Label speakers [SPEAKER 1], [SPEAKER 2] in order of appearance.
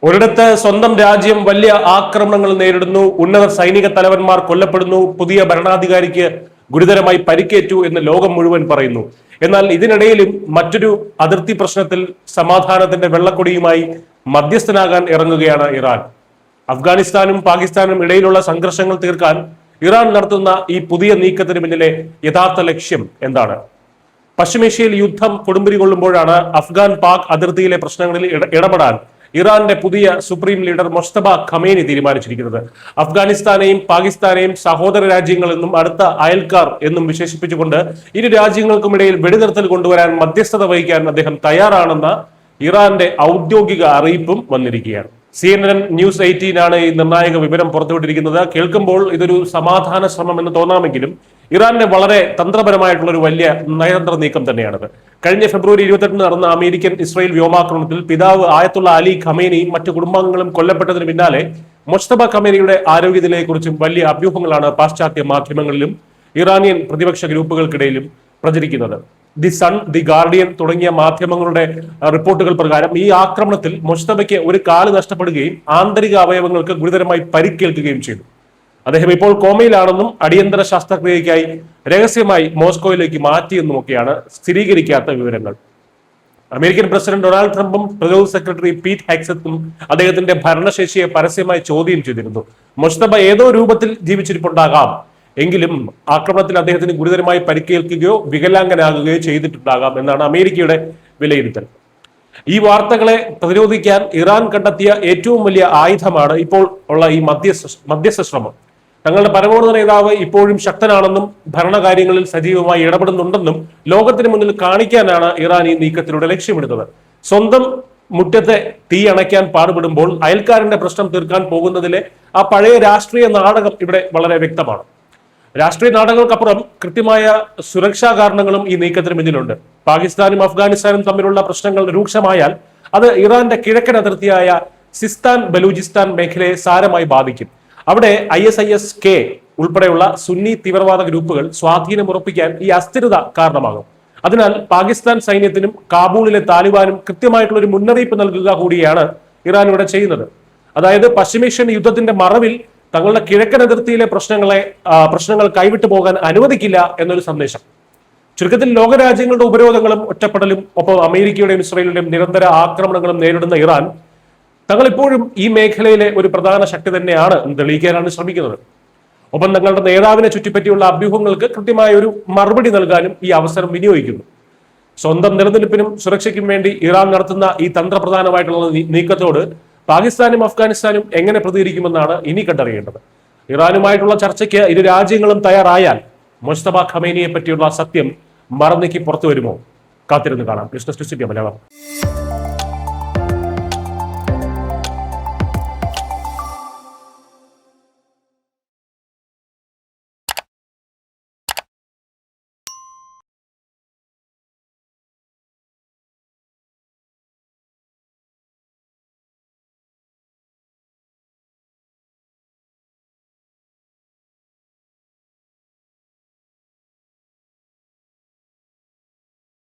[SPEAKER 1] ഒരിടത്ത് സ്വന്തം രാജ്യം വലിയ ആക്രമണങ്ങൾ നേരിടുന്നു, ഉന്നത സൈനിക തലവന്മാർ കൊല്ലപ്പെടുന്നു, പുതിയ ഭരണാധികാരിക്ക് ഗുരുതരമായി പരിക്കേറ്റു എന്ന് ലോകം മുഴുവൻ പറയുന്നു. എന്നാൽ ഇതിനിടയിലും മറ്റൊരു അതിർത്തി പ്രശ്നത്തിൽ സമാധാനത്തിന്റെ വെള്ളക്കൊടിയുമായി മധ്യസ്ഥനാകാൻ ഇറങ്ങുകയാണ് ഇറാൻ. അഫ്ഗാനിസ്ഥാനും പാകിസ്ഥാനും ഇടയിലുള്ള സംഘർഷങ്ങൾ തീർക്കാൻ ഇറാൻ നടത്തുന്ന ഈ പുതിയ നീക്കത്തിന് പിന്നിലെ യഥാർത്ഥ ലക്ഷ്യം എന്താണ്? പശ്ചിമേഷ്യയിൽ യുദ്ധം കൊടുമ്പിരി കൊള്ളുമ്പോഴാണ് അഫ്ഗാൻ പാക് അതിർത്തിയിലെ പ്രശ്നങ്ങളിൽ ഇടപെടാൻ ഇറാന്റെ പുതിയ സുപ്രീം ലീഡർ മൊജ്തബ ഖമേനി തീരുമാനിച്ചിരിക്കുന്നത്. അഫ്ഗാനിസ്ഥാനെയും പാകിസ്ഥാനെയും സഹോദര രാജ്യങ്ങളെന്നും അടുത്ത അയൽക്കാർ എന്നും വിശേഷിപ്പിച്ചുകൊണ്ട് ഇരു രാജ്യങ്ങൾക്കുമിടയിൽ വെടിനിർത്തൽ കൊണ്ടുവരാൻ മധ്യസ്ഥത വഹിക്കാൻ അദ്ദേഹം തയ്യാറാണെന്ന ഇറാന്റെ ഔദ്യോഗിക അറിയിപ്പും വന്നിരിക്കുകയാണ്. CNN ന്യൂസ് 18 ആണ് ഈ നിർണായക വിവരം പുറത്തുവിട്ടിരിക്കുന്നത്. കേൾക്കുമ്പോൾ ഇതൊരു സമാധാന ശ്രമം എന്ന് തോന്നാമെങ്കിലും ഇറാന്റെ വളരെ തന്ത്രപരമായിട്ടുള്ള ഒരു വലിയ നയതന്ത്ര നീക്കം തന്നെയാണത്. കഴിഞ്ഞ ഫെബ്രുവരി 28 നടന്ന അമേരിക്കൻ ഇസ്രായേൽ വ്യോമാക്രമണത്തിൽ പിതാവ് ആയത്തുള്ള അലി ഖമേനിയും മറ്റു കുടുംബാംഗങ്ങളും കൊല്ലപ്പെട്ടതിന് പിന്നാലെ മൊജ്തബ ഖമേനിയുടെ ആരോഗ്യനിലയെക്കുറിച്ചും വലിയ അഭ്യൂഹങ്ങളാണ് പാശ്ചാത്യ മാധ്യമങ്ങളിലും ഇറാനിയൻ പ്രതിപക്ഷ ഗ്രൂപ്പുകൾക്കിടയിലും പ്രചരിക്കുന്നത്. ദി സൺ, ദി ഗാർഡിയൻ തുടങ്ങിയ മാധ്യമങ്ങളുടെ റിപ്പോർട്ടുകൾ പ്രകാരം ഈ ആക്രമണത്തിൽ മൊജ്തബയ്ക്ക് ഒരു കാല് നഷ്ടപ്പെടുകയും ആന്തരിക അവയവങ്ങൾക്ക് ഗുരുതരമായി പരിക്കേൽക്കുകയും ചെയ്തു. അദ്ദേഹം ഇപ്പോൾ കോമയിലാണെന്നും അടിയന്തര ശസ്ത്രക്രിയയ്ക്കായി രഹസ്യമായി മോസ്കോയിലേക്ക് മാറ്റിയെന്നുമൊക്കെയാണ് സ്ഥിരീകരിക്കാത്ത വിവരങ്ങൾ. അമേരിക്കൻ പ്രസിഡന്റ് ഡൊണാൾഡ് ട്രംപും പ്രതിരോധ സെക്രട്ടറി പീറ്റ് ഹെക്സത്തും അദ്ദേഹത്തിന്റെ ഭരണശേഷിയെ പരസ്യമായി ചോദ്യം ചെയ്തിരുന്നു. മൊജ്തബ ഏതോ രൂപത്തിൽ ജീവിച്ചിരിപ്പുണ്ടാകാം, എങ്കിലും ആക്രമണത്തിൽ അദ്ദേഹത്തിന് ഗുരുതരമായി പരിക്കേൽക്കുകയോ വികലാംഗനാകുകയോ ചെയ്തിട്ടുണ്ടാകാം എന്നാണ് അമേരിക്കയുടെ വിലയിരുത്തൽ. ഈ വാർത്തകളെ പ്രതിരോധിക്കാൻ ഇറാൻ കണ്ടെത്തിയ ഏറ്റവും വലിയ ആയുധമാണ് ഇപ്പോൾ ഉള്ള ഈ മധ്യസ്ഥ ശ്രമം. തങ്ങളുടെ പരമോന്നത നേതാവ് ഇപ്പോഴും ശക്തനാണെന്നും ഭരണകാര്യങ്ങളിൽ സജീവമായി ഇടപെടുന്നുണ്ടെന്നും ലോകത്തിന് മുന്നിൽ കാണിക്കാനാണ് ഇറാൻ ഈ നീക്കത്തിലൂടെ ലക്ഷ്യമിടുന്നത്. സ്വന്തം മുറ്റത്തെ തീ അണയ്ക്കാൻ പാടുപെടുമ്പോൾ അയൽക്കാരന്റെ പ്രശ്നം തീർക്കാൻ പോകുന്നതിലെ ആ പഴയ രാഷ്ട്രീയ നാടകം ഇവിടെ വളരെ വ്യക്തമാണ്. രാഷ്ട്രീയ നാടകങ്ങൾക്കപ്പുറം കൃത്യമായ സുരക്ഷാ കാരണങ്ങളും ഈ നീക്കത്തിന് പിന്നിലുണ്ട്. പാകിസ്ഥാനും അഫ്ഗാനിസ്ഥാനും തമ്മിലുള്ള പ്രശ്നങ്ങൾ രൂക്ഷമായാൽ അത് ഇറാന്റെ കിഴക്കൻ അതിർത്തിയായ സിസ്താൻ ബലൂചിസ്ഥാൻ മേഖലയെ സാരമായി ബാധിക്കും. അവിടെ ISIS-K ഉൾപ്പെടെയുള്ള സുന്നി തീവ്രവാദ ഗ്രൂപ്പുകൾ സ്വാധീനം ഉറപ്പിക്കാൻ ഈ അസ്ഥിരത കാരണമാകും. അതിനാൽ പാകിസ്ഥാൻ സൈന്യത്തിനും കാബൂളിലെ താലിബാനും കൃത്യമായിട്ടുള്ള ഒരു മുന്നറിയിപ്പ് നൽകുക കൂടിയാണ് ഇറാൻ ഇവിടെ ചെയ്യുന്നത്. അതായത് പശ്ചിമേഷ്യൻ യുദ്ധത്തിന്റെ മറവിൽ തങ്ങളുടെ കിഴക്കൻ അതിർത്തിയിലെ പ്രശ്നങ്ങൾ കൈവിട്ടു പോകാൻ അനുവദിക്കില്ല എന്നൊരു സന്ദേശം. ചുരുക്കത്തിൽ ലോകരാജ്യങ്ങളുടെ ഉപരോധങ്ങളും ഒറ്റപ്പെടലും ഒപ്പം അമേരിക്കയുടെയും ഇസ്രായേലിന്റെയും നിരന്തര ആക്രമണങ്ങളും നേരിടുന്ന ഇറാൻ തങ്ങൾ ഇപ്പോഴും ഈ മേഖലയിലെ ഒരു പ്രധാന ശക്തി തന്നെയാണ് തെളിയിക്കാനാണ് ശ്രമിക്കുന്നത്. ഒപ്പം തങ്ങളുടെ നേതാവിനെ ചുറ്റിപ്പറ്റിയുള്ള അഭ്യൂഹങ്ങൾക്ക് കൃത്യമായ ഒരു മറുപടി നൽകാനും ഈ അവസരം വിനിയോഗിക്കുന്നു. സ്വന്തം നിലനിൽപ്പിനും സുരക്ഷയ്ക്കും വേണ്ടി ഇറാൻ നടത്തുന്ന ഈ തന്ത്രപ്രധാനമായിട്ടുള്ള നീക്കത്തോട് പാകിസ്ഥാനും അഫ്ഗാനിസ്ഥാനും എങ്ങനെ പ്രതികരിക്കുമെന്നാണ് ഇനി കണ്ടറിയേണ്ടത്. ഇറാനുമായിട്ടുള്ള ചർച്ചയ്ക്ക് ഇരു രാജ്യങ്ങളും തയ്യാറായാൽ മൊജ്തബ ഖമേനിയെ പറ്റിയുള്ള സത്യം മറന്നേക്ക് പുറത്തു വരുമോ? കാത്തിരുന്ന് കാണാം. News desk Malayalam.